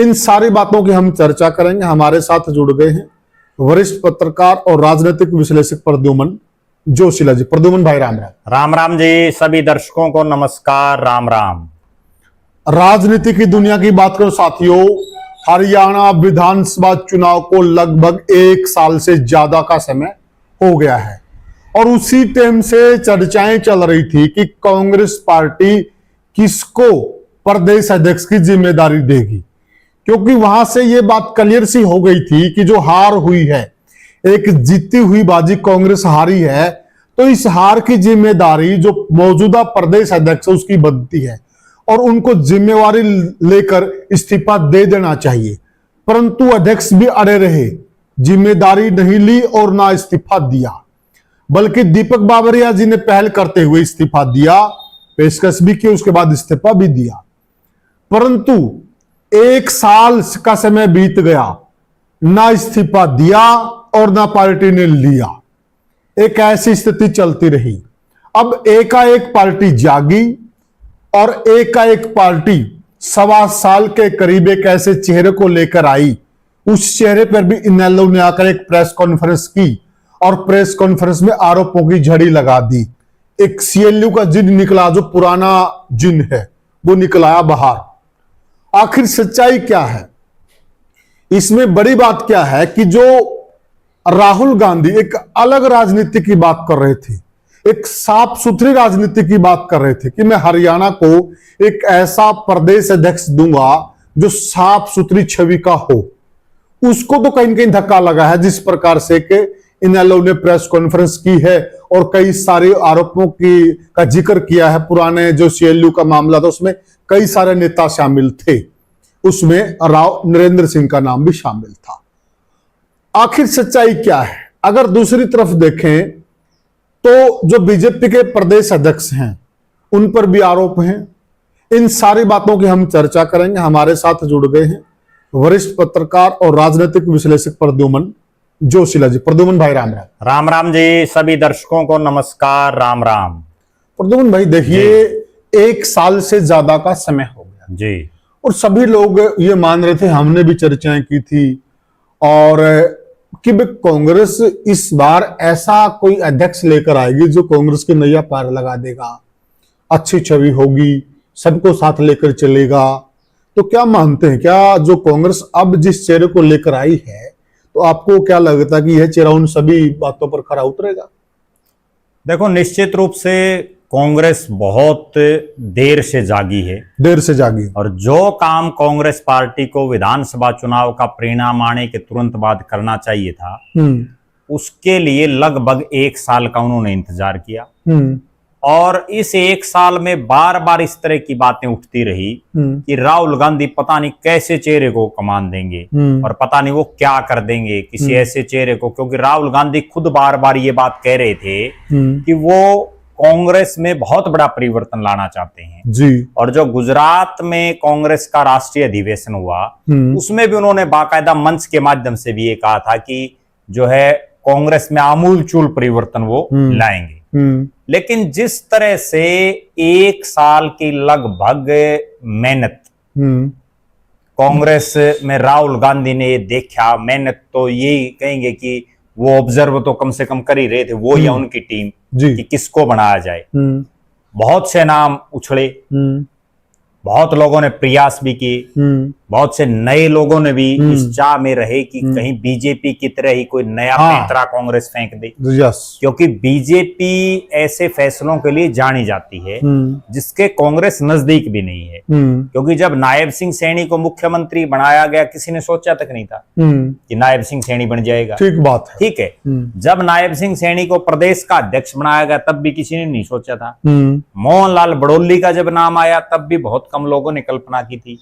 इन सारी बातों की हम चर्चा करेंगे। हमारे साथ जुड़ गए हैं वरिष्ठ पत्रकार और राजनीतिक विश्लेषक प्रद्युमन जोशीला जी। प्रद्युमन भाई राम राम। राम राम जी, सभी दर्शकों को नमस्कार, राम राम। राजनीति की दुनिया की बात करो साथियों, हरियाणा विधानसभा चुनाव को लगभग 1 साल से ज्यादा का समय हो गया है और उसी टाइम से चर्चाएं चल रही थी कि कांग्रेस पार्टी किसको प्रदेश अध्यक्ष की जिम्मेदारी देगी, क्योंकि वहां से यह बात क्लियर सी हो गई थी कि जो हार हुई है, एक जीती हुई बाजी कांग्रेस हारी है, तो इस हार की जिम्मेदारी जो मौजूदा प्रदेश अध्यक्ष है उसकी बनती है और उनको जिम्मेवारी लेकर इस्तीफा दे देना चाहिए। परंतु अध्यक्ष भी अड़े रहे, जिम्मेदारी नहीं ली और ना इस्तीफा दिया, बल्कि दीपक बाबरिया जी ने पहल करते हुए इस्तीफा दिया, पेशकश भी की, उसके बाद इस्तीफा भी दिया। परंतु 1 साल का समय बीत गया, ना इस्तीफा दिया और ना पार्टी ने लिया। एक ऐसी स्थिति चलती रही। अब एकाएक पार्टी जागी और एकाएक पार्टी 1.25 साल के करीब एक ऐसे चेहरे को लेकर आई। उस चेहरे पर भी इनेलो ने आकर एक प्रेस कॉन्फ्रेंस की और प्रेस कॉन्फ्रेंस में आरोपों की झड़ी लगा दी। एक सीएलयू का जिन निकला, जो पुराना जिन है वो निकलाया बाहर। आखिर सच्चाई क्या है इसमें? बड़ी बात क्या है कि जो राहुल गांधी एक अलग राजनीति की बात कर रहे थे, एक साफ सुथरी राजनीति की बात कर रहे थे कि मैं हरियाणा को एक ऐसा प्रदेश अध्यक्ष दूंगा जो साफ सुथरी छवि का हो, उसको तो कहीं न कहीं धक्का लगा है। जिस प्रकार से कि इनेलो ने प्रेस कॉन्फ्रेंस की है और कई सारे आरोपों का जिक्र किया है। पुराने जो सीएलयू का मामला था उसमें कई सारे नेता शामिल थे, उसमें राव नरेंद्र सिंह का नाम भी शामिल था। आखिर सच्चाई क्या है? अगर दूसरी तरफ देखें तो जो बीजेपी के प्रदेश अध्यक्ष हैं उन पर भी आरोप हैं। इन सारी बातों की हम चर्चा करेंगे। हमारे साथ जुड़ गए हैं वरिष्ठ पत्रकार और राजनीतिक विश्लेषक प्रद्युमन जोशीला जी। प्रद्युमन भाई राम राम। राम राम जी, सभी दर्शकों को नमस्कार, राम राम। प्रद्युमन भाई देखिए, 1 साल से ज्यादा का समय हो गया जी और सभी लोग ये मान रहे थे, हमने भी चर्चाएं की थी और कि कांग्रेस इस बार ऐसा कोई अध्यक्ष लेकर आएगी जो कांग्रेस की नैया पार लगा देगा, अच्छी छवि होगी, सबको साथ लेकर चलेगा। तो क्या मानते हैं, क्या जो कांग्रेस अब जिस चेहरे को लेकर आई है, तो आपको क्या लगता है कि यह चेहरा उन सभी बातों पर खरा उतरेगा? देखो, निश्चित रूप से कांग्रेस बहुत देर से जागी और जो काम कांग्रेस पार्टी को विधानसभा चुनाव का परिणाम आने के तुरंत बाद करना चाहिए था, उसके लिए लगभग 1 साल का उन्होंने इंतजार किया। और इस 1 साल में बार बार इस तरह की बातें उठती रही कि राहुल गांधी पता नहीं कैसे चेहरे को कमान देंगे और पता नहीं वो क्या कर देंगे किसी ऐसे चेहरे को, क्योंकि राहुल गांधी खुद बार बार ये बात कह रहे थे कि वो कांग्रेस में बहुत बड़ा परिवर्तन लाना चाहते हैं जी। और जो गुजरात में कांग्रेस का राष्ट्रीय अधिवेशन हुआ उसमें भी उन्होंने बाकायदा मंच के माध्यम से भी ये कहा था कि जो है कांग्रेस में आमूलचूल परिवर्तन वो लाएंगे। लेकिन जिस तरह से 1 साल की लगभग मेहनत कांग्रेस में राहुल गांधी ने देखा, मेहनत तो यही कहेंगे कि वो ऑब्जर्व तो कम से कम कर ही रहे थे, वो या उनकी टीम, कि किसको बनाया जाए। बहुत से नाम उछले, बहुत लोगों ने प्रयास भी किए, बहुत से नए लोगों ने भी इस चाह में रहे कि कहीं बीजेपी की तरह ही कोई नया पैंतरा कांग्रेस फेंक दे। क्योंकि बीजेपी ऐसे फैसलों के लिए जानी जाती है जिसके कांग्रेस नजदीक भी नहीं है। क्योंकि जब नायब सिंह सैनी को मुख्यमंत्री बनाया गया, किसी ने सोचा तक नहीं था कि नायब सिंह सैनी बन जाएगा। ठीक बात है, ठीक है। जब नायब सिंह सैनी को प्रदेश का अध्यक्ष बनाया गया तब भी किसी ने नहीं सोचा था। मोहनलाल बड़ौली का जब नाम आया तब भी बहुत कम लोगों ने कल्पना की थी।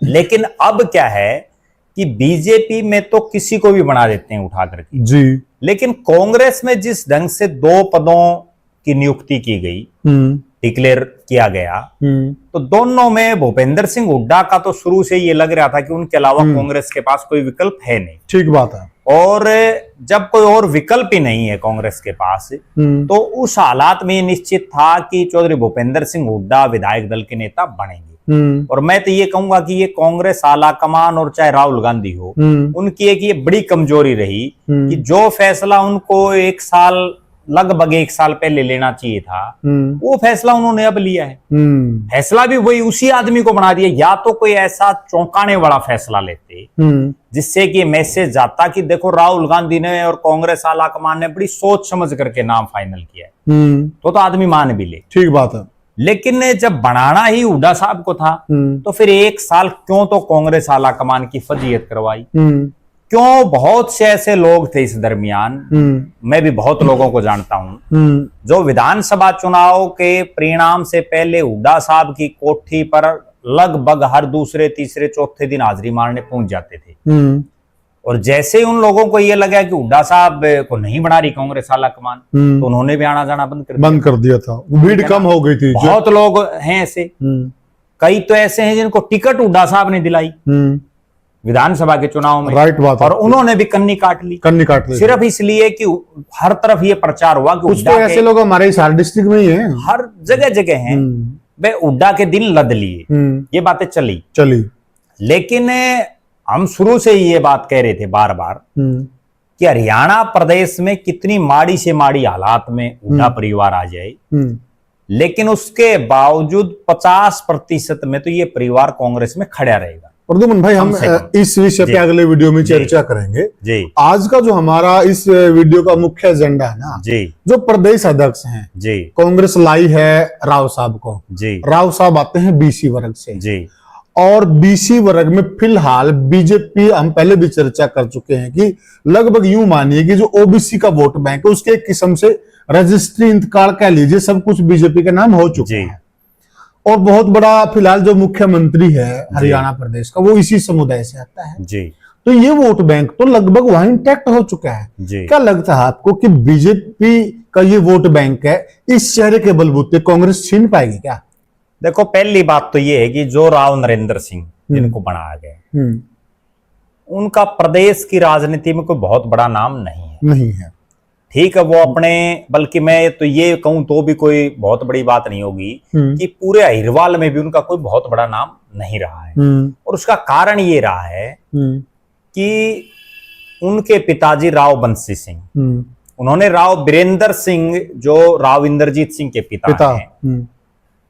लेकिन अब क्या है कि बीजेपी में तो किसी को भी बना देते हैं उठा करके जी। लेकिन कांग्रेस में जिस ढंग से 2 पदों की नियुक्ति की गई, डिक्लेयर किया गया, तो दोनों में भूपेंद्र सिंह हुड्डा का तो शुरू से ये लग रहा था कि उनके अलावा कांग्रेस के पास कोई विकल्प है नहीं। ठीक बात है। और जब कोई और विकल्प ही नहीं है कांग्रेस के पास, तो उस हालात में निश्चित था कि चौधरी भूपेंद्र सिंह हुड्डा विधायक दल के नेता बनेंगे। और मैं तो ये कहूंगा कि ये कांग्रेस आलाकमान और चाहे राहुल गांधी हो, उनकी एक ये बड़ी कमजोरी रही कि जो फैसला उनको लगभग एक साल पहले लेना चाहिए था, वो फैसला उन्होंने अब लिया है। फैसला भी वही उसी आदमी को बना दिया। या तो कोई ऐसा चौंकाने वाला फैसला लेते जिससे कि मैसेज जाता कि देखो राहुल गांधी ने और कांग्रेस आलाकमान ने बड़ी सोच समझ करके नाम फाइनल किया है, तो आदमी मान भी ले, ठीक बात है। लेकिन जब बनाना ही हुड्डा साहब को था, तो फिर एक साल क्यों तो कांग्रेस आलाकमान की फजीयत करवाई? क्यों? बहुत से ऐसे लोग थे इस दरमियान, मैं भी बहुत लोगों को जानता हूं, जो विधानसभा चुनाव के परिणाम से पहले हुड्डा साहब की कोठी पर लगभग हर दूसरे तीसरे चौथे दिन हाजिरी मारने पहुंच जाते थे। और जैसे ही उन लोगों को ये लगा कि हुड्डा साहब को नहीं बना रही कांग्रेस आलाकमान, तो उन्होंने भी आना जाना बंद कर दिया था। भीड़ कम हो गई थी। बहुत लोग हैं ऐसे, कई तो ऐसे हैं जिनको टिकट हुड्डा साहब ने दिलाई विधानसभा के चुनाव में, राइट बात, और उन्होंने भी कन्नी काट ली सिर्फ इसलिए कि हर तरफ ये प्रचार हुआ कि कुछ तो ऐसे लोग हमारे हिसार डिस्ट्रिक्ट में ही हैं, हर जगह जगह हैं, वे हुड्डा के दिन लद लिए, ये बातें चली। लेकिन हम शुरू से ही ये बात कह रहे थे बार बार कि हरियाणा प्रदेश में कितनी माड़ी से माड़ी हालात में हुड्डा परिवार आ जाए, लेकिन उसके बावजूद 50% में तो ये परिवार कांग्रेस में खड़ा रहेगा। प्रद्युमन भाई, हम इस विषय पे अगले वीडियो में चर्चा करेंगे। आज का जो हमारा इस वीडियो का मुख्य एजेंडा है ना, जो प्रदेश अध्यक्ष हैं, कांग्रेस लाई है राव साहब को। राव साहब आते हैं बीसी वर्ग से, और बीसी वर्ग में फिलहाल बीजेपी, हम पहले भी चर्चा कर चुके हैं कि लगभग यूं मानिए कि जो ओबीसी का वोट बैंक है उसके एक किस्म से रजिस्ट्री इंतकाल कह लीजिए, सब कुछ बीजेपी के नाम हो चुके हैं। और बहुत बड़ा फिलहाल जो मुख्यमंत्री है हरियाणा प्रदेश का, वो इसी समुदाय से आता है। तो ये वोट बैंक तो लगभग वहां इंटैक्ट हो चुका है। क्या लगता है आपको कि बीजेपी का ये वोट बैंक है, इस चेहरे के बलबूते कांग्रेस छीन पाएगी क्या? देखो, पहली बात तो ये है कि जो राव नरेंद्र सिंह जिनको बनाया गया, उनका प्रदेश की राजनीति में कोई बहुत बड़ा नाम नहीं है। ठीक है, वो अपने, बल्कि मैं तो ये कहूं तो भी कोई बहुत बड़ी बात नहीं होगी कि पूरे अहिरवाल में भी उनका कोई बहुत बड़ा नाम नहीं रहा है। और उसका कारण ये रहा है कि उनके पिताजी राव बंसी सिंह, उन्होंने राव बीरेंद्र सिंह जो राव इंद्रजीत सिंह के पिता हैं,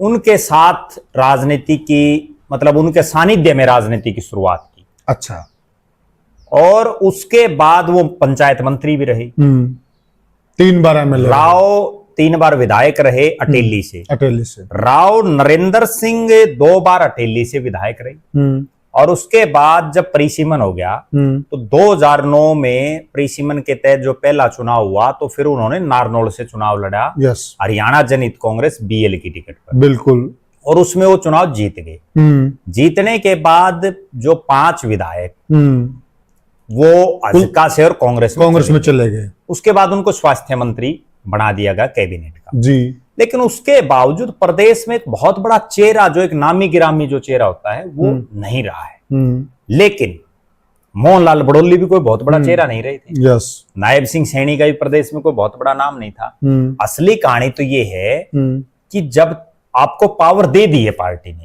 उनके साथ राजनीति की, मतलब उनके सानिध्य में राजनीति की शुरुआत की। अच्छा। और उसके बाद वो पंचायत मंत्री भी रहे, 3 बार एमएलए, राव 3 बार विधायक रहे अटेली से। राव नरेंद्र सिंह 2 बार अटेली से विधायक रहे। और उसके बाद जब परिसीमन हो गया तो 2009 में परिसीमन के तहत जो पहला चुनाव हुआ, तो फिर उन्होंने नारनौल से चुनाव लड़ा, हरियाणा जनहित कांग्रेस बीएल की टिकट पर। बिल्कुल। और उसमें वो चुनाव जीत गए। जीतने के बाद जो 5 विधायक वो हल्का से और कांग्रेस में चले गए। उसके बाद उनको स्वास्थ्य मंत्री बना दिया गया कैबिनेट का। लेकिन उसके बावजूद प्रदेश में एक बहुत बड़ा चेहरा, जो एक नामी गिरामी जो चेहरा होता है, वो नहीं रहा है। लेकिन मोहनलाल बड़ौली भी कोई बहुत बड़ा चेहरा नहीं रहे थे। नायब सिंह सैनी का भी प्रदेश में कोई बहुत बड़ा नाम नहीं था। असली कहानी तो ये है कि जब आपको पावर दे दी है पार्टी ने,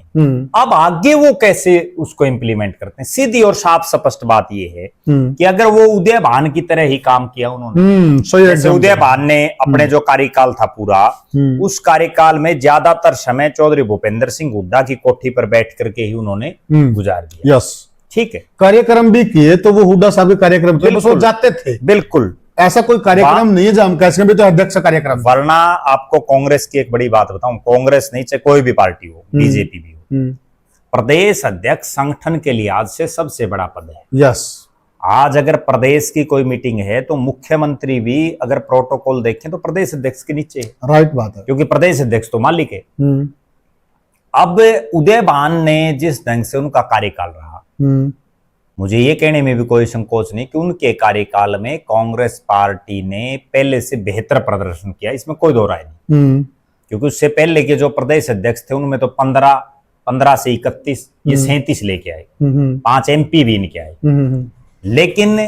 अब आगे वो कैसे उसको इंप्लीमेंट करते हैं। सीधी और साफ स्पष्ट बात ये है कि अगर वो उदय भान की तरह ही काम किया उन्होंने, जैसे उदय भान ने अपने जो कार्यकाल था पूरा, उस कार्यकाल में ज्यादातर समय चौधरी भूपेंद्र सिंह हुड्डा की कोठी पर बैठ करके ही उन्होंने गुजार दिया। ठीक है, कार्यक्रम भी किए तो वो हुड्डा साहब के कार्यक्रम थे, जाते थे। बिल्कुल, ऐसा कोई कार्यक्रम नहीं है जो हम कैसे भी तो अध्यक्ष कार्यक्रम। वरना आपको कांग्रेस की एक बड़ी बात बताऊं, कांग्रेस नहीं चाहे कोई भी पार्टी हो, बीजेपी भी हो, प्रदेश अध्यक्ष संगठन के लिहाज से सबसे बड़ा पद है। आज अगर प्रदेश की कोई मीटिंग है तो मुख्यमंत्री भी अगर प्रोटोकॉल देखें तो प्रदेश अध्यक्ष के नीचे है। राइट बात है, क्योंकि प्रदेश अध्यक्ष तो मालिक है। अब उदय भान ने जिस ढंग से उनका कार्यकाल रहा, मुझे ये कहने में भी कोई संकोच नहीं कि उनके कार्यकाल में कांग्रेस पार्टी ने पहले से बेहतर प्रदर्शन किया, इसमें कोई दो राय नहीं। क्योंकि उससे पहले के जो प्रदेश अध्यक्ष थे उनमें तो 15 से 31 ये 37 लेके आए, 5 MP भी इनके आए। लेकिन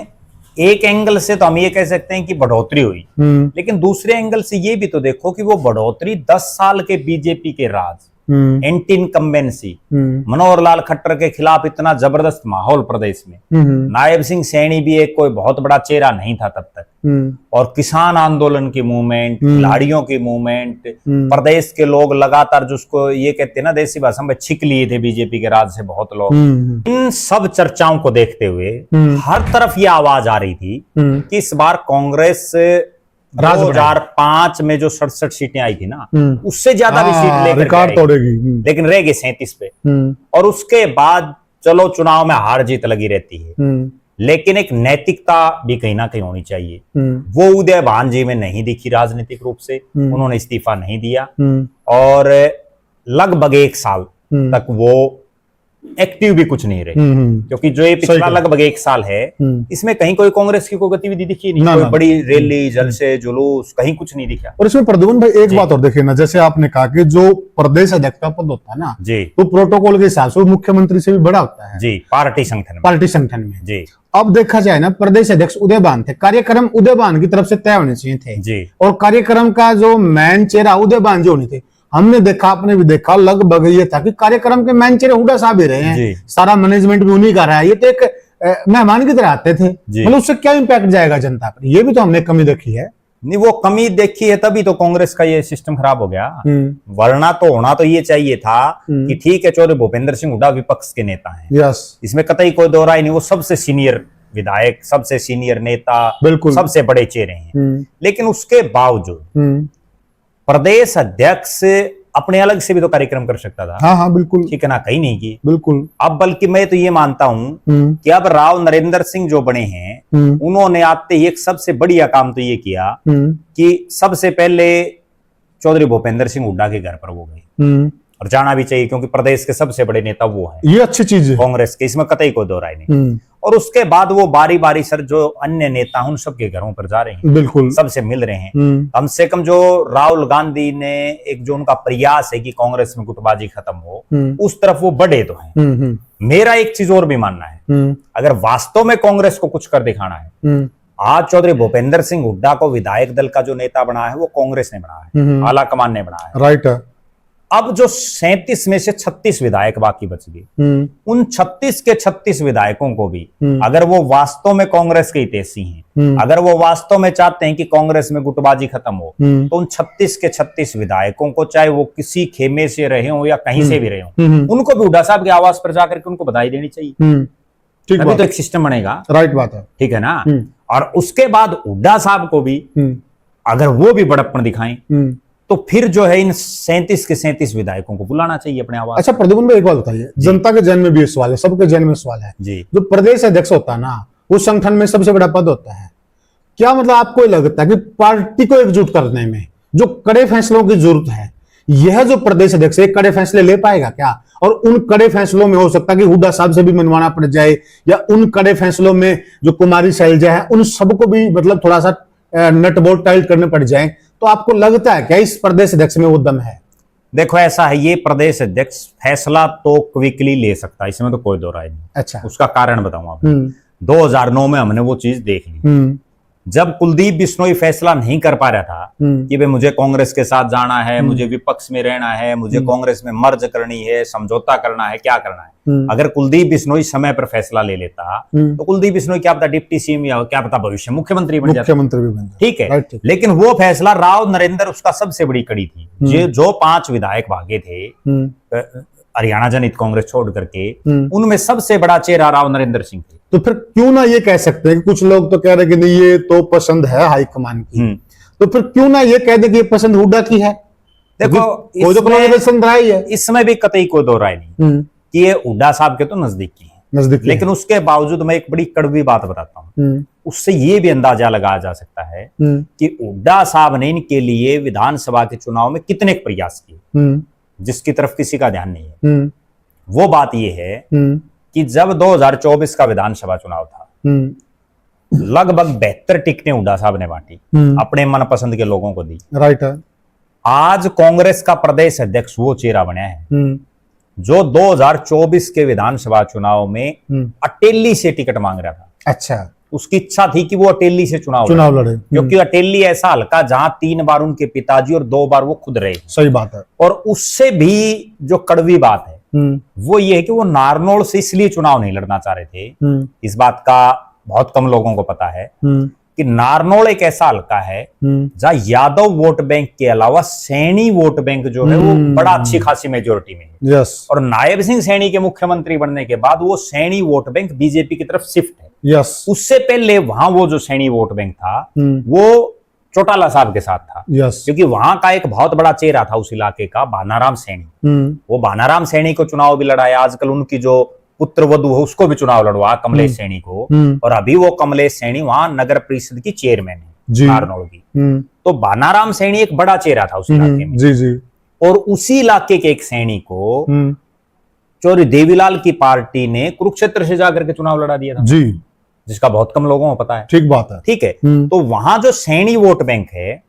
एक एंगल से तो हम ये कह सकते हैं कि बढ़ोतरी हुई, लेकिन दूसरे एंगल से ये भी तो देखो कि वो बढ़ोतरी 10 साल के बीजेपी के राज एंटी इनकम्बेंसी, मनोहर लाल खट्टर के खिलाफ इतना जबरदस्त माहौल प्रदेश में, नायब सिंह सैनी भी एक कोई बहुत बड़ा चेहरा नहीं था तब तक, और किसान आंदोलन की मूवमेंट, खिलाड़ियों की मूवमेंट, प्रदेश के लोग लगातार जिसको ये कहते हैं ना देसी भाषा में छिक लिए थे बीजेपी के राज से बहुत लोग, इन सब चर्चाओं को देखते हुए हर तरफ ये आवाज आ रही थी कि इस बार कांग्रेस 2005 में जो 67 सीटें आई थी ना, उससे ज्यादा भी सीट लेकर रिकॉर्ड तोड़ेगी, लेकिन रह गए 37 पे। और उसके बाद चलो चुनाव में हार जीत लगी रहती है, लेकिन एक नैतिकता भी कहीं ना कहीं होनी चाहिए। वो उदय भान जी में नहीं दिखी राजनीतिक रूप से, उन्होंने इस्तीफा नहीं दिया और लगभग 1 साल तक वो एक्टिव भी कुछ नहीं रहे, क्योंकि जो ये पिछला लगभग 1 साल है इसमें कहीं कोई कांग्रेस की कोई गतिविधि दिखी नहीं, कोई बड़ी रैली, जलसे, जुलूस, कहीं कुछ नहीं दिखा। और इसमें प्रद्युम्न भाई एक बात और देखिए ना, जैसे आपने कहा कि जो प्रदेश अध्यक्ष का पद होता है ना जी, तो प्रोटोकॉल के हिसाब से वो मुख्यमंत्री से भी बड़ा होता है जी, पार्टी संगठन में जी। अब देखा जाए ना, प्रदेश अध्यक्ष उदयभान थे, कार्यक्रम उदयभान की तरफ से तय होने चाहिए थे जी, और कार्यक्रम का जो मैन चेहरा उदयभान जी होने थे। हमने देखा, आपने भी देखा, लगभग ये था कि कार्यक्रम के मैन चेहरे हुड्डा साहब ही रहे हैं, सारा मैनेजमेंट भी उन्हीं का रहा है। ये तो एक मेहमान की तरह आते थे, मतलब उससे क्या इम्पैक्ट जाएगा जनता पर, ये भी तो हमने कमी देखी है। नहीं, वो कमी देखी है तभी तो कांग्रेस का ये सिस्टम खराब हो गया, वरना तो होना तो ये चाहिए था कि ठीक है चौधरी भूपेंद्र सिंह हुड्डा विपक्ष के नेता हैं, यस, इसमें कतई कोई दो राय नहीं, वो सबसे सीनियर विधायक, सबसे सीनियर नेता, बिल्कुल सबसे बड़े चेहरे हैं, लेकिन उसके बावजूद प्रदेश अध्यक्ष अपने अलग से भी तो कार्यक्रम कर सकता था। हाँ बिल्कुल, ठीक है ना, कहीं नहीं की बिल्कुल। अब बल्कि मैं तो ये मानता हूं कि अब राव नरेंद्र सिंह जो बने हैं उन्होंने आते ही एक सबसे बढ़िया काम तो ये किया कि सबसे पहले चौधरी भूपेंद्र सिंह हुड्डा के घर पर वो गए, और जाना भी चाहिए क्योंकि प्रदेश के सबसे बड़े नेता वो हैं, ये अच्छी चीज है कांग्रेस के, इसमें कतई कोई दो राय नहीं। और उसके बाद वो बारी बारी सर जो अन्य नेता उन सबके घरों पर जा रहे हैं, बिल्कुल सबसे मिल रहे हैं। कम से कम जो राहुल गांधी ने एक जो उनका प्रयास है कि कांग्रेस में गुटबाजी खत्म हो, उस तरफ वो बढ़े तो हैं। मेरा एक चीज और भी मानना है, अगर वास्तव में कांग्रेस को कुछ कर दिखाना है, आज चौधरी भूपेंद्र सिंह हुड्डा को विधायक दल का जो नेता बना है वो कांग्रेस ने बना है, आला कमान ने बना है, राइट। अब जो 37 में से 36 विधायक बाकी बच गए, उन 36 के 36 विधायकों को भी अगर वो वास्तव में कांग्रेस के हितैषी हैं, अगर वो वास्तव में चाहते हैं कि कांग्रेस में गुटबाजी खत्म हो, तो उन 36 के 36 विधायकों को, चाहे वो किसी खेमे से रहे हो या कहीं से भी रहे हो, उनको भी हुड्डा साहब के आवास पर जाकर के उनको बधाई देनी चाहिए। अभी तो एक सिस्टम बनेगा, राइट बात है, ठीक है ना। और उसके बाद हुड्डा साहब को भी अगर वो भी बड़प्पन दिखाएं तो फिर जो है इन 37 के 37 विधायकों को बुलाना चाहिए अपने आवाज। अच्छा प्रद्युम्न भाई एक बात बताइए, जनता के जन में भी सवाल है, सबके जन में सवाल है जी, जो प्रदेश अध्यक्ष होता है ना, उस संगठन में सबसे बड़ा पद होता है, क्या मतलब आपको लगता है कि पार्टी को एकजुट करने में जो कड़े फैसलों की जरूरत है, यह जो प्रदेश अध्यक्ष है कड़े फैसले ले पाएगा क्या? और उन कड़े फैसलों में हो सकता है कि हुड्डा साहब से भी मनवाना पड़ जाए, या उन कड़े फैसलों में जो कुमारी शैलजा है उन सबको भी मतलब थोड़ा सा नट बोल्ट टाइट करने पड़ जाए, तो आपको लगता है क्या इस प्रदेश अध्यक्ष में वो दम है? देखो ऐसा है, ये प्रदेश अध्यक्ष फैसला तो क्विकली ले सकता है, इसमें तो कोई दो राय नहीं। अच्छा, उसका कारण बताऊं आपको। 2009 में हमने वो चीज देख ली, जब कुलदीप बिश्नोई फैसला नहीं कर पा रहा था कि भाई मुझे कांग्रेस के साथ जाना है, मुझे विपक्ष में रहना है, मुझे कांग्रेस में मर्ज करनी है, समझौता करना है, क्या करना है, अगर कुलदीप बिश्नोई समय पर फैसला ले लेता तो कुलदीप बिश्नोई क्या पता डिप्टी सीएम या क्या पता भविष्य मुख्यमंत्री बन जाता, ठीक है। लेकिन वो फैसला राव नरेंद्र उसका सबसे बड़ी कड़ी थी। जो 5 विधायक भागे थे हरियाणा जनहित कांग्रेस छोड़ करके, उनमें सबसे बड़ा चेहरा राव नरेंद्र सिंह थे। तो फिर क्यों ना ये कह सकते हैं कि कुछ लोग तो कह रहे कि नहीं ये तो पसंद है हाईकमान की, तो फिर क्यों ना ये कह दे कि ये पसंद हुड्डा की है? देखो इसमें भी कतई कोई दो राय नहीं कि ये हुड्डा साहब के तो नजदीक की है, लेकिन उसके बावजूद मैं एक बड़ी कड़वी बात बताता हूँ, उससे ये भी अंदाजा लगाया जा सकता है कि हुड्डा साहब ने इनके लिए विधानसभा के चुनाव में कितने प्रयास किए, जिसकी तरफ किसी का ध्यान नहीं है। वो बात ये है कि जब 2024 का विधानसभा चुनाव था, लगभग 72 टिकटें हुड्डा साहब ने बांटी, अपने मनपसंद के लोगों को दी, राइट। आज कांग्रेस का प्रदेश अध्यक्ष वो चेहरा बना है जो 2024 के विधानसभा चुनाव में अटेली से टिकट मांग रहा था। अच्छा, उसकी इच्छा थी कि वो अटेली से चुनाव लड़े, क्योंकि अटेली ऐसा हल्का जहां 3 बार उनके पिताजी और 2 बार वो खुद रहे। सही बात है। और उससे भी जो कड़वी बात है वो ये है कि वो नारनौल से इसलिए चुनाव नहीं लड़ना चाह रहे थे। इस बात का बहुत कम लोगों को पता है कि नारनौल एक ऐसा हल्का है जहां यादव वोट बैंक के अलावा सैनी वोट बैंक जो है वो बड़ा अच्छी खासी मेजोरिटी में है। यस। और नायब सिंह सैनी के मुख्यमंत्री बनने के बाद वो सैनी वोट बैंक बीजेपी की तरफ शिफ्ट है। यस। उससे पहले वहां वो जो सैनी वोट बैंक था वो चौटाला साहब के साथ था। यस। क्योंकि वहां का एक बहुत बड़ा चेहरा था उस इलाके का, बानाराम सैनी। वो बानाराम सैनी को चुनाव भी लड़ाया। आजकल उनकी जो पुत्र वधु है उसको भी चुनाव लड़वा, कमलेश सैनी को। और अभी वो कमलेश सैनी वहां नगर परिषद की चेयरमैन है नारनौल की। तो बानाराम सैनी एक बड़ा चेहरा था उस इलाके में। जी जी। और उसी इलाके के एक सैनी को चौधरी देवीलाल की पार्टी ने कुरुक्षेत्र से जाकर के चुनाव लड़ा दिया था जी, जिसका बहुत कम लोगों को पता है। ठीक बात है। ठीक है। तो वहां जो सैनी वोट बैंक है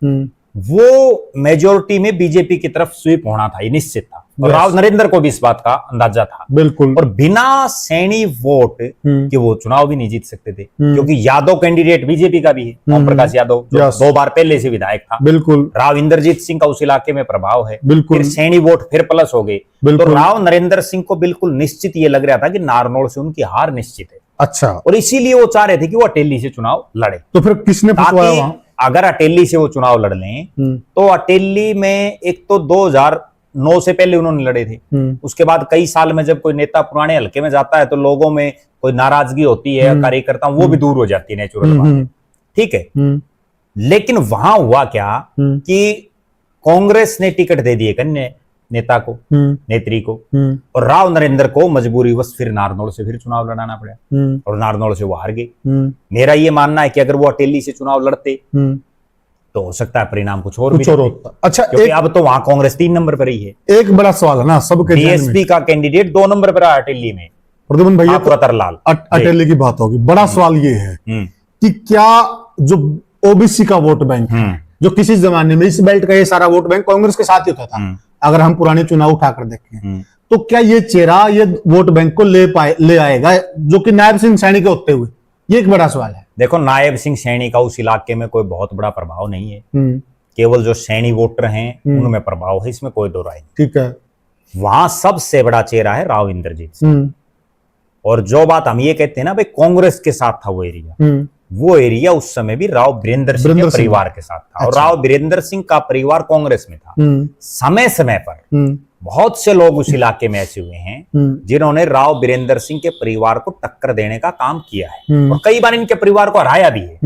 वो मेजोरिटी में बीजेपी की तरफ स्वीप होना था, ये निश्चित था। और राव नरेंद्र को भी इस बात का अंदाजा था। बिल्कुल। और बिना सैनी वोट के वो चुनाव भी नहीं जीत सकते थे, क्योंकि यादव कैंडिडेट बीजेपी का भी है, ओम प्रकाश यादव, जो 2 बार पहले से विधायक था। बिल्कुल। राव इंद्रजीत सिंह का उस इलाके में प्रभाव है। बिल्कुल। फिर सैनी वोट फिर प्लस हो गए। तो राव नरेंद्र सिंह को बिल्कुल निश्चित ये लग रहा था कि नारनौल से उनकी हार निश्चित है। अच्छा। और इसीलिए वो चाह रहे थे कि वो अटेली से चुनाव लड़े। तो फिर किसने फंसवाया वहां? अगर अटेली से वो चुनाव लड़ लें तो अटेली में एक तो 2009 से पहले उन्होंने लड़े थे। उसके बाद कई साल में जब कोई नेता पुराने हल्के में जाता है तो लोगों में कोई नाराजगी होती है, कार्यकर्ता वो भी दूर हो जाती है, नेचुरल बात है। ठीक है। लेकिन वहां हुआ क्या कि कांग्रेस ने टिकट दे दिए कन्या नेता को, नेत्री को, और राव नरेंद्र को मजबूरीवश फिर नारनौल से फिर चुनाव लड़ाना पड़ा। और नारनौल से वो हार गए। मेरा ये मानना है कि अगर वो अटेली से चुनाव लड़ते तो हो सकता है परिणाम कुछ और होता। अच्छा, अब तो वहां कांग्रेस 3 नंबर पर ही है। एक बड़ा सवाल है ना सबके, डीएसपी का कैंडिडेट 2 नंबर पर है अटेली में, प्रद्युमन भैया। रतरलाल अटेली की बात होगी। बड़ा सवाल ये है कि क्या जो ओबीसी का वोट बैंक है, जो किसी जमाने में इस बेल्ट का ये सारा वोट बैंक कांग्रेस के साथ ही होता था, अगर हम पुराने चुनाव उठाकर देखें, तो क्या ये चेहरा ये वोट बैंक को ले आएगा जो कि नायब सिंह सैनी के होते हुए? ये एक बड़ा सवाल है। देखो, नायब सिंह सैनी का उस इलाके में कोई बहुत बड़ा प्रभाव नहीं है। केवल जो सैनी वोटर हैं उनमें प्रभाव है, इसमें कोई दो राय नहीं। ठीक है। वहां सबसे बड़ा चेहरा है राव इंद्रजीत सिंह। और जो बात हम ये कहते हैं ना भाई कांग्रेस के साथ था वो एरिया उस समय भी राव वीरेंद्र सिंह के परिवार के साथ था। और राव वीरेंद्र सिंह का परिवार कांग्रेस में था। समय समय पर बहुत से लोग उस इलाके में ऐसे हुए हैं जिन्होंने राव वीरेंद्र सिंह के परिवार को टक्कर देने का काम किया है। और कई बार इनके परिवार को हराया भी है,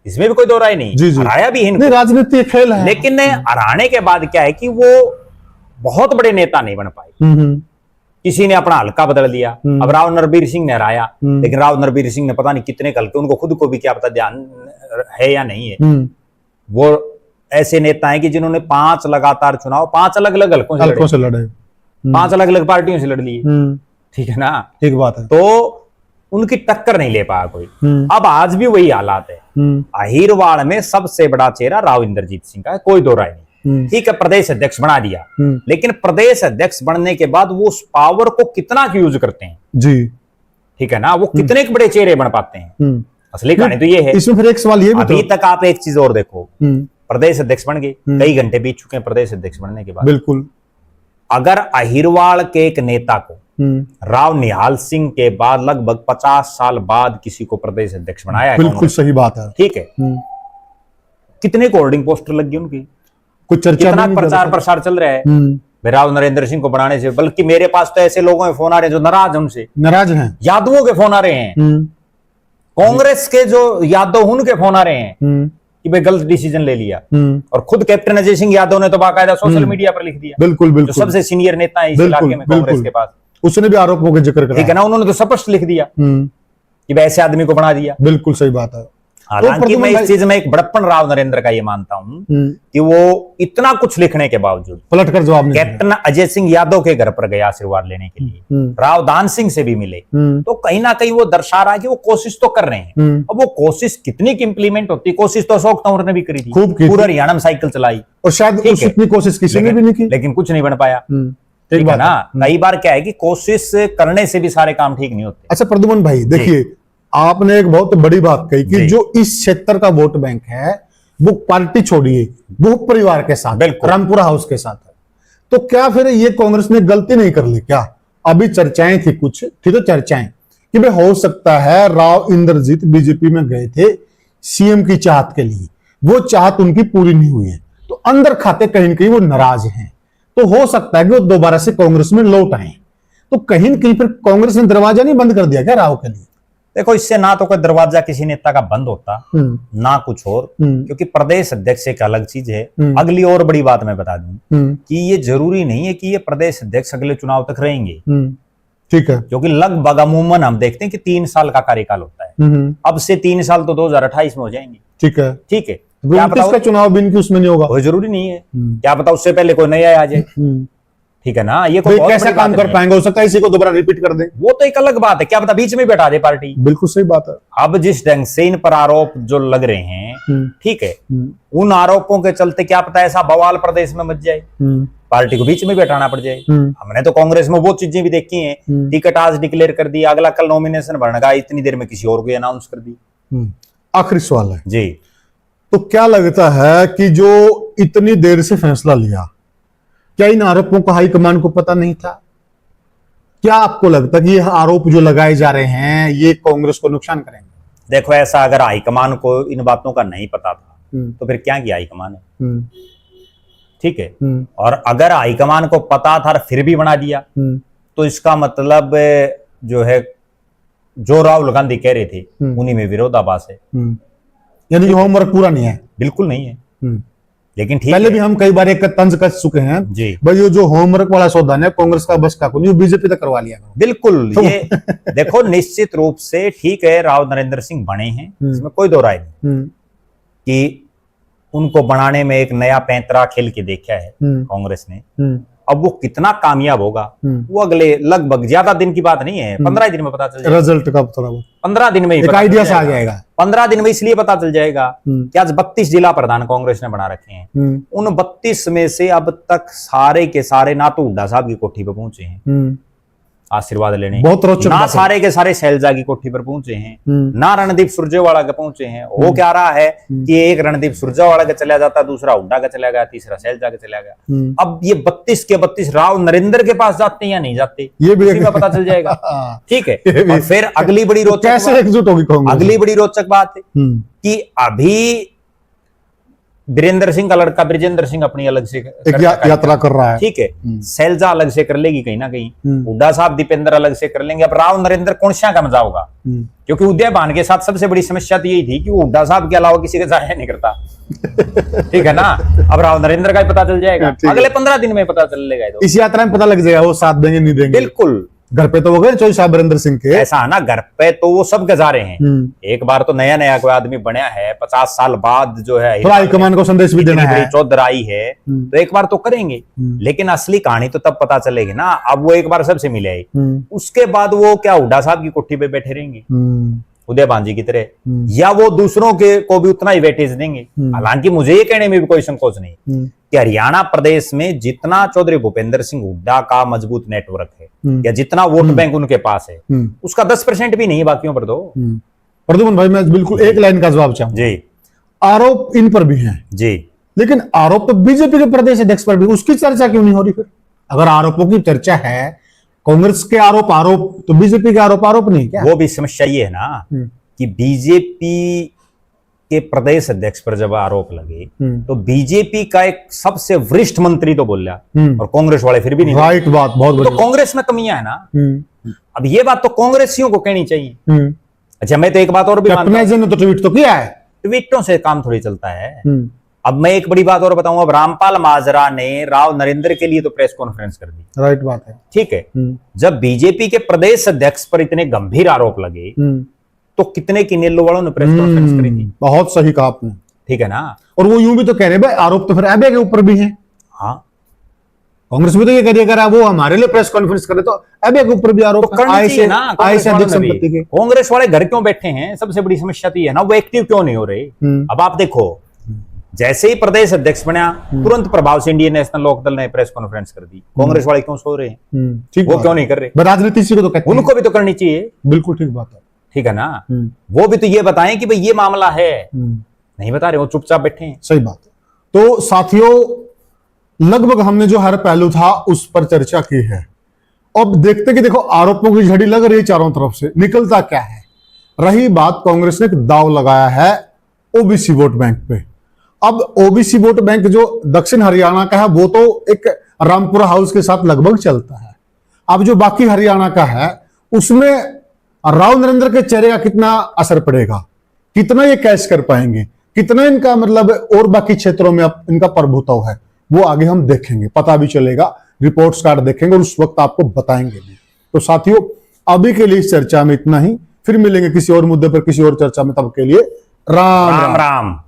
इसमें भी कोई दो राय नहीं। हराया भी है, राजनीति खेल है। लेकिन हराने के बाद क्या है कि वो बहुत बड़े नेता नहीं बन पाए। किसी ने अपना हल्का बदल दिया। अब राव नरबीर सिंह ने हराया, लेकिन राव नरबीर सिंह ने पता नहीं कितने हल्के, उनको खुद को भी क्या पता ध्यान है या नहीं है। वो ऐसे नेता हैं कि जिन्होंने 5 लगातार चुनाव 5 अलग अलग हल्कों से लड़े, 5 अलग अलग पार्टियों से लड़ लिए। ठीक है ना, ठीक बात है। तो उनकी टक्कर नहीं ले पाया कोई। अब आज भी वही हालात है। अहिरवाड़ में सबसे बड़ा चेहरा राव इंद्रजीत सिंह का है, कोई दो राय नहीं। ठीक है, प्रदेश अध्यक्ष बना दिया, लेकिन प्रदेश अध्यक्ष बनने के बाद वो उस पावर को कितना यूज करते हैं जी, ठीक है ना, वो कितने बड़े चेहरे बन पाते हैं। असली कहानी तो ये है। इसमें फिर एक सवाल ये भी अभी तक आप एक चीज और देखो, प्रदेश अध्यक्ष बन गए, कई घंटे बीत चुके हैं प्रदेश अध्यक्ष बनने के बाद। बिल्कुल। अगर अहिरवाड़ के एक नेता को राव निहाल सिंह के बाद लगभग 50 साल बाद किसी को प्रदेश अध्यक्ष बनाया है, बिल्कुल सही बात है। ठीक है, कितने होर्डिंग पोस्टर लग गए उनकी, कुछ चर्चा, कितना प्रचार प्रसार चल रहा है राव नरेंद्र सिंह को बनाने से। बल्कि मेरे पास तो ऐसे लोगों के फोन आ रहे हैं जो नाराज उनसे, नाराज हैं, यादवों के फोन आ रहे हैं, कांग्रेस के जो यादव उनके फोन आ रहे हैं कि भाई गलत डिसीजन ले लिया। और खुद कैप्टन अजय सिंह यादव ने तो बाकायदा सोशल मीडिया पर लिख दिया। बिल्कुल बिल्कुल, जो सबसे सीनियर नेता है इस इलाके में कांग्रेस के पास, उसने भी आरोपों का जिक्र किया। ठीक है ना, उन्होंने तो स्पष्ट लिख दिया कि भाई ऐसे आदमी को बना दिया। बिल्कुल सही बात है। हालांकि मैं इस चीज में एक बड़प्पन राव नरेंद्र का ये मानता हूं कि वो इतना कुछ लिखने के बावजूद पलटकर जवाब नहीं, कैप्टन अजय सिंह यादव के घर पर गया आशीर्वाद लेने के लिए, राव दान सिंह से भी मिले, तो कहीं ना कहीं वो दर्शा रहा है कि वो कोशिश तो कर रहे हैं। अब वो कोशिश कितनी की इंप्लीमेंट होती, कोशिश तो अशोक तंवर ने भी करी थी, खूब पूरा हरियाणा में साइकिल चलाई, और शायद इतनी कोशिश किसी ने भी नहीं की, लेकिन कुछ नहीं बन पाया। ठीक है ना, कई बार क्या है कि कोशिश करने से भी सारे काम ठीक नहीं होते। अच्छा प्रद्युमन भाई, देखिए आपने एक बहुत बड़ी बात कही कि जी। जो इस क्षेत्र का वोट बैंक है वो पार्टी छोड़िए, वो परिवार के साथ, बिल्कुल। रामपुरा हाउस के साथ है। तो क्या फिर ये कांग्रेस ने गलती नहीं कर ली क्या? अभी चर्चाएं थी, कुछ थी तो चर्चाएं कि भाई हो सकता है राव इंद्रजीत बीजेपी में गए थे सीएम की चाहत के लिए, वो चाहत उनकी पूरी नहीं हुई है, तो अंदर खाते कहीं न कहीं वो नाराज हैं, तो हो सकता है कि वो दोबारा से कांग्रेस में लौट आए। तो कहीं न कहीं फिर कांग्रेस ने दरवाजा नहीं बंद कर दिया क्या राव के लिए? देखो, इससे ना तो कोई दरवाजा किसी नेता का बंद होता, ना कुछ और, क्योंकि प्रदेश अध्यक्ष एक अलग चीज है। अगली और बड़ी बात मैं बता दूं कि ये जरूरी नहीं है कि ये प्रदेश अध्यक्ष अगले चुनाव तक रहेंगे, ठीक है, क्योंकि लगभग अमूमन हम देखते हैं कि 3 साल का कार्यकाल होता है। अब से 3 साल तो 2028 में हो जाएंगे। ठीक है, ठीक है, क्या पता उसका चुनाव भी इनकी उसमें नहीं होगा, वो जरूरी नहीं है, क्या पता उससे पहले कोई नया आ जाए। ठीक है ना, ये कोई कैसा काम कर पाएंगे, हो सकता है इसी को दोबारा रिपीट कर दें, वो तो एक अलग बात है, क्या पता बीच में बैठा दे पार्टी। बिल्कुल सही बात है। अब जिस ढंग से इन पर आरोप जो लग रहे हैं, ठीक है, उन आरोपों के चलते क्या पता ऐसा बवाल प्रदेश में मच जाए, पार्टी को बीच में बैठाना पड़ जाए। हमने तो कांग्रेस में वो चीजें भी देखी हैं, टिकट आज डिक्लेयर कर दी, अगला कल नॉमिनेशन भरने इतनी देर में किसी और को अनाउंस कर दी। आखिरी सवाल है जी, तो क्या लगता है कि जो इतनी देर से फैसला लिया, क्या इन आरोपों को हाईकमान को पता नहीं था? क्या आपको लगता है कि ये आरोप जो लगाए जा रहे हैं ये कांग्रेस को नुकसान करेंगे? देखो, ऐसा अगर हाईकमान को इन बातों का नहीं पता था तो फिर क्या किया हाईकमान ने? ठीक है, और अगर हाईकमान को पता था और फिर भी बना दिया तो इसका मतलब जो है, जो राहुल गांधी कह रहे थे उन्हीं में विरोधाभास है, यानी जो होमवर्क पूरा नहीं है। बिल्कुल नहीं है। लेकिन ठीक पहले है, भी हम कई बार एक तंज कस चुके हैं जी, भाई ये जो होमवर्क वाला सौदा है कांग्रेस का बस का को नहीं, बीजेपी तक करवा लिया। बिल्कुल। ये देखो, निश्चित रूप से ठीक है, राव नरेंद्र सिंह बने हैं, इसमें कोई दो राय नहीं कि उनको बनाने में एक नया पैंतरा खेल के देखा है कांग्रेस ने। अब वो कितना कामयाब होगा वो अगले लगभग ज्यादा दिन की बात नहीं है, 15 दिन में पता चल जाएगा रिजल्ट का थोड़ा बहुत 15 दिन में ही एक आइडिया से आ जाएगा। 15 दिन में इसलिए पता चल जाएगा कि आज 32 जिला प्रधान कांग्रेस ने बना रखे हैं। उन 32 में से अब तक सारे के सारे ना तो हुड्डा साहब की कोठी पे पहुंचे हैं आशीर्वाद लेने, बहुत रोचक ना बात है। सारे के सारे शैलजा की कोठी पर पहुंचे हैं, ना रणदीप सुरजेवाला के पहुंचे हैं। वो क्या रहा है कि एक रणदीप सुरजेवाला का चला जाता, दूसरा हुड्डा का चला गया, तीसरा शैलजा का चला गया। अब ये 32 के 32 राव नरेंद्र के पास जाते हैं या नहीं जाते, ये भी उसी में पता चल जाएगा। ठीक है, और फिर अगली बड़ी रोचक कैसे बात, एकजुट होगी कांग्रेस? अगली बड़ी रोचक बात है कि अभी वीरेंद्र सिंह का लड़का ब्रिजेंद्र सिंह अपनी अलग से एक यात्रा कर रहा है। ठीक है, शैलजा अलग से कर लेगी कहीं ना कहीं, हुड्डा साहब दीपेंद्र अलग से कर लेंगे। अब राव नरेंद्र कौन सा का मजा होगा, क्योंकि उदय भान के साथ सबसे बड़ी समस्या तो यही थी कि वो हुड्डा साहब के अलावा किसी का जाया नहीं करता। ठीक है ना, अब राव नरेंद्र का ही पता चल जाएगा, अगले 15 दिन में पता चलेगा। तो इस यात्रा में पता लग जाएगा वो साथ देंगे नहीं देंगे। बिल्कुल, घर पे तो हो गए चौधरी साहब वीरेंद्र सिंह के, ऐसा है ना, घर पे तो वो सब गजारे हैं। एक बार तो नया नया कोई आदमी बनया है, 50 साल बाद जो है थोड़ा हाईकमान को संदेश भी देना इतनी है। बड़ी चौधर आई है तो एक बार तो करेंगे, लेकिन असली कहानी तो तब पता चलेगी ना। अब वो एक बार सबसे मिले, उसके बाद वो क्या हुड्डा साहब की कोठी पे बैठे रहेंगे उदय भान जी की तरह, या वो दूसरों के को भी उतना ही वेटेज देंगे। हालांकि मुझे ये कहने में भी कोई संकोच नहीं कि हरियाणा प्रदेश में जितना चौधरी भूपेंद्र सिंह हुड्डा का मजबूत नेटवर्क है या जितना वोट बैंक उनके पास है, उसका 10% भी नहीं है बाकियों पर। दो प्रद्युमन भाई, मैं बिल्कुल एक लाइन का जवाब चाहूंगा जी। आरोप इन पर भी हैं जी, लेकिन आरोप तो बीजेपी के प्रदेश अध्यक्ष पर भी, उसकी चर्चा क्यों नहीं हो रही? फिर अगर आरोपों की चर्चा है, कांग्रेस के आरोप तो बीजेपी के आरोप नहीं क्या? वो भी समस्या ये है ना कि बीजेपी के प्रदेश अध्यक्ष पर जब आरोप लगे तो बीजेपी का एक सबसे वरिष्ठ मंत्री तो बोल रहा और कांग्रेस वाले फिर भी नहीं। राइट बात, बहुत तो बढ़िया। कांग्रेस में कमियां है ना। अब ये बात तो कांग्रेसियों को कहनी चाहिए। अच्छा, मैं तो एक बात और भी मानता हूं, ने तो ट्वीट तो किया है, ट्वीटों से काम थोड़ी चलता है। अब मैं एक बड़ी बात और बताऊं, अब रामपाल माजरा ने राव नरेंद्र के लिए तो प्रेस कॉन्फ्रेंस कर दी। राइट बात है। ठीक है, जब बीजेपी के प्रदेश अध्यक्ष पर इतने गंभीर आरोप लगे तो कितने की नेल्लो वालों ने प्रेस कॉन्फ्रेंस करी थी। बहुत सही कहा आपने। ठीक है ना, और वो यूं भी तो कह रहे भाई आरोप तो फिर एबे के ऊपर भी हैं। हाँ, कांग्रेस भी तो ये करिए करा, वो हमारे लिए प्रेस कॉन्फ्रेंस करे तो एबे के ऊपर भी आरोप तो करनी चाहिए ना। अधिक संपत्ति के। कांग्रेस वाले घर क्यों बैठे हैं, सबसे बड़ी समस्या तो ये है ना, वो एक्टिव क्यों नहीं हो रहे। अब आप देखो, जैसे ही प्रदेश अध्यक्ष बना तुरंत प्रभाव से इंडियन नेशनल लोकदल ने प्रेस कॉन्फ्रेंस कर दी। कांग्रेस वाले क्यों सो रहे हैं, ठीक, वो क्यों नहीं कर रहे? राजनीति इसी को तो कहते हैं। उनको भी तो करनी चाहिए। बिल्कुल ठीक बात है। ठीक है ना, वो भी तो ये बताएं कि भाई ये मामला है। नहीं बता रहे, वो चुपचाप बैठे हैं। सही बात है। तो साथियों, लगभग हमने जो हर पहलू था उस पर चर्चा की है। अब देखते कि देखो, आरोपों की झड़ी लग रही है चारों तरफ से, निकलता क्या है। रही बात, कांग्रेस ने एक दाव लगाया है ओबीसी वोट बैंक पे। अब ओबीसी वोट बैंक जो दक्षिण हरियाणा का है वो तो एक रामपुरा हाउस के साथ लगभग चलता है। अब जो बाकी हरियाणा का है उसमें राव नरेंद्र के चेहरे का कितना असर पड़ेगा, कितना ये कैश कर पाएंगे, कितना इनका मतलब और बाकी क्षेत्रों में अब इनका प्रभुत्व है, वो आगे हम देखेंगे, पता भी चलेगा, रिपोर्ट्स कार्ड देखेंगे और उस वक्त आपको बताएंगे भी। तो साथियों, अभी के लिए इस चर्चा में इतना ही, फिर मिलेंगे किसी और मुद्दे पर, किसी और चर्चा में। तब के लिए राम राम राम।